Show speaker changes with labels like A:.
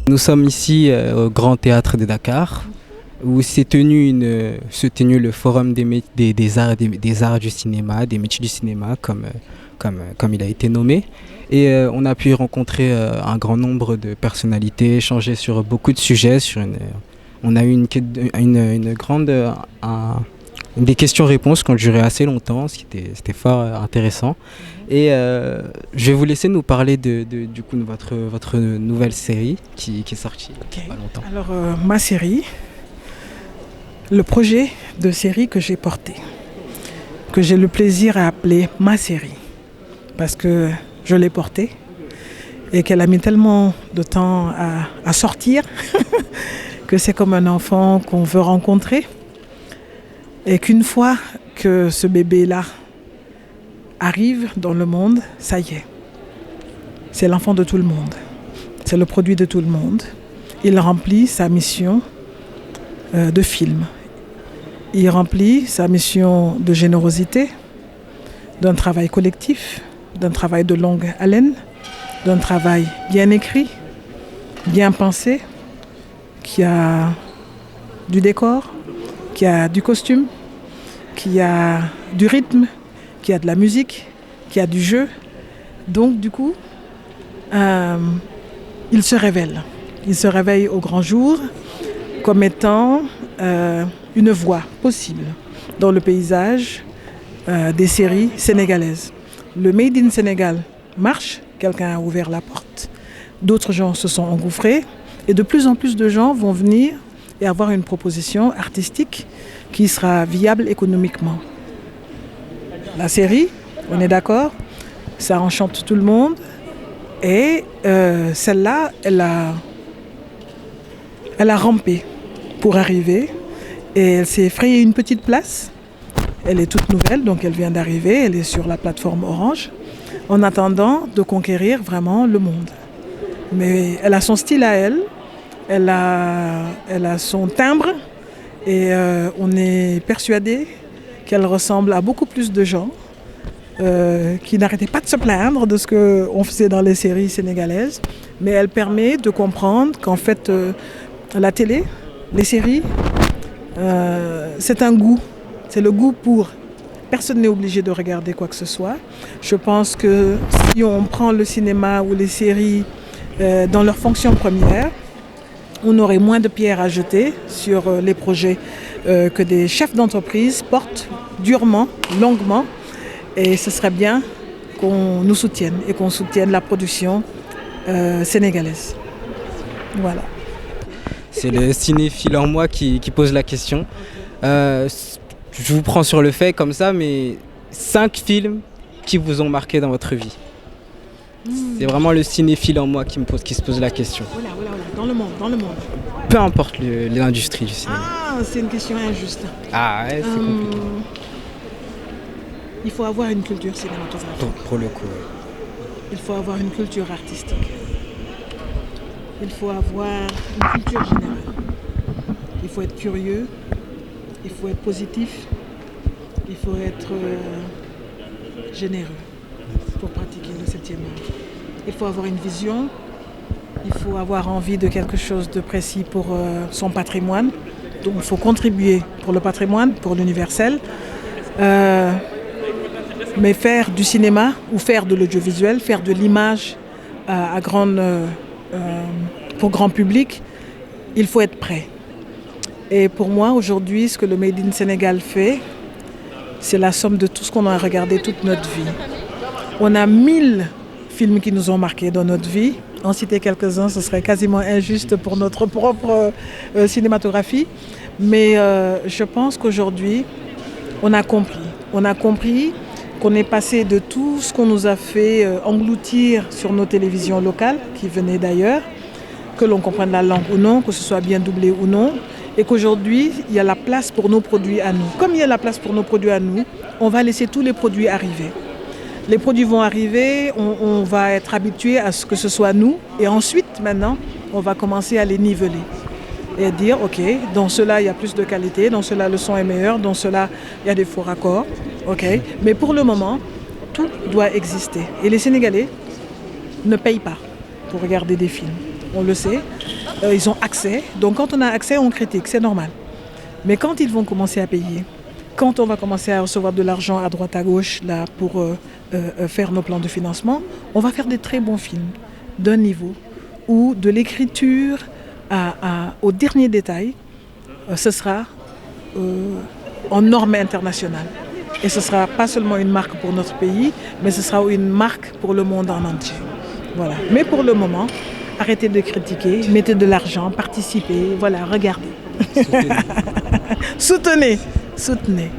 A: Nous sommes ici au Grand Théâtre de Dakar, où s'est tenu, le forum des arts, des arts du cinéma, des métiers du cinéma, comme il a été nommé. Et on a pu y rencontrer un grand nombre de personnalités, échanger sur beaucoup de sujets. On a eu une grande... des questions-réponses qui ont duré assez longtemps, c'était fort intéressant. Et je vais vous laisser nous parler de votre nouvelle série qui est sortie il n'y a pas longtemps.
B: Alors, ma série, le projet de série que j'ai porté, que j'ai le plaisir à appeler ma série, parce que je l'ai portée et qu'elle a mis tellement de temps à sortir que c'est comme un enfant qu'on veut rencontrer. Et qu'une fois que ce bébé-là arrive dans le monde, ça y est. C'est l'enfant de tout le monde. C'est le produit de tout le monde. Il remplit sa mission de film. Il remplit sa mission de générosité, d'un travail collectif, d'un travail de longue haleine, d'un travail bien écrit, bien pensé, qui a du décor, qui a du costume, qui a du rythme, qui a de la musique, qui a du jeu. Donc du coup, il se révèle. Il se réveille au grand jour comme étant une voix possible dans le paysage des séries sénégalaises. Le Made in Sénégal marche, quelqu'un a ouvert la porte, d'autres gens se sont engouffrés et de plus en plus de gens vont venir et avoir une proposition artistique qui sera viable économiquement. La série, on est d'accord, ça enchante tout le monde et celle-là, elle a rampé pour arriver et elle s'est frayée une petite place. Elle est toute nouvelle, donc elle vient d'arriver, elle est sur la plateforme Orange, en attendant de conquérir vraiment le monde. Mais elle a son style à elle, elle a son timbre et on est persuadé qu'elle ressemble à beaucoup plus de gens qui n'arrêtaient pas de se plaindre de ce qu'on faisait dans les séries sénégalaises. Mais elle permet de comprendre qu'en fait, la télé, les séries, c'est un goût. C'est le goût pour... Personne n'est obligé de regarder quoi que ce soit. Je pense que si on prend le cinéma ou les séries dans leur fonction première, on aurait moins de pierres à jeter sur les projets que des chefs d'entreprise portent durement, longuement. Et ce serait bien qu'on nous soutienne et qu'on soutienne la production sénégalaise. Voilà.
A: C'est le cinéphile en moi qui pose la question. Je vous prends sur le fait comme ça, mais 5 films qui vous ont marqué dans votre vie. C'est vraiment le cinéphile en moi qui se pose la question.
B: Voilà. Dans le monde.
A: Peu importe l'industrie du cinéma.
B: Ah, c'est une question injuste.
A: Ah ouais, c'est compliqué.
B: Il faut avoir une culture cinématographique.
A: Donc, pour le coup,
B: Il faut avoir une culture artistique. Il faut avoir une culture générale. Il faut être curieux. Il faut être positif. Il faut être généreux pour pratiquer le 7e art. Il faut avoir une vision. Il faut avoir envie de quelque chose de précis pour son patrimoine. Donc il faut contribuer pour le patrimoine, pour l'universel. Mais faire du cinéma ou faire de l'audiovisuel, faire de l'image pour grand public, il faut être prêt. Et pour moi, aujourd'hui, ce que le Made in Sénégal fait, c'est la somme de tout ce qu'on a regardé toute notre vie. On a 1000 films qui nous ont marqués dans notre vie. En citer quelques-uns, ce serait quasiment injuste pour notre propre cinématographie. Mais je pense qu'aujourd'hui, on a compris. On a compris qu'on est passé de tout ce qu'on nous a fait engloutir sur nos télévisions locales, qui venaient d'ailleurs, que l'on comprenne la langue ou non, que ce soit bien doublé ou non, et qu'aujourd'hui, il y a la place pour nos produits à nous. Comme il y a la place pour nos produits à nous, on va laisser tous les produits arriver. Les produits vont arriver, on va être habitué à ce que ce soit nous, et ensuite, maintenant, on va commencer à les niveler. Et dire, ok, dans cela, il y a plus de qualité, dans cela, le son est meilleur, dans cela, il y a des faux raccords. Ok, mais pour le moment, tout doit exister. Et les Sénégalais ne payent pas pour regarder des films. On le sait. Ils ont accès. Donc quand on a accès, on critique, c'est normal. Mais quand ils vont commencer à payer, quand on va commencer à recevoir de l'argent à droite à gauche là, pour faire nos plans de financement, on va faire des très bons films d'un niveau où de l'écriture au dernier détail, ce sera en norme internationale. Et ce ne sera pas seulement une marque pour notre pays, mais ce sera une marque pour le monde en entier. Voilà. Mais pour le moment, arrêtez de critiquer, mettez de l'argent, participez, voilà, regardez. Soutenez. Soutenez.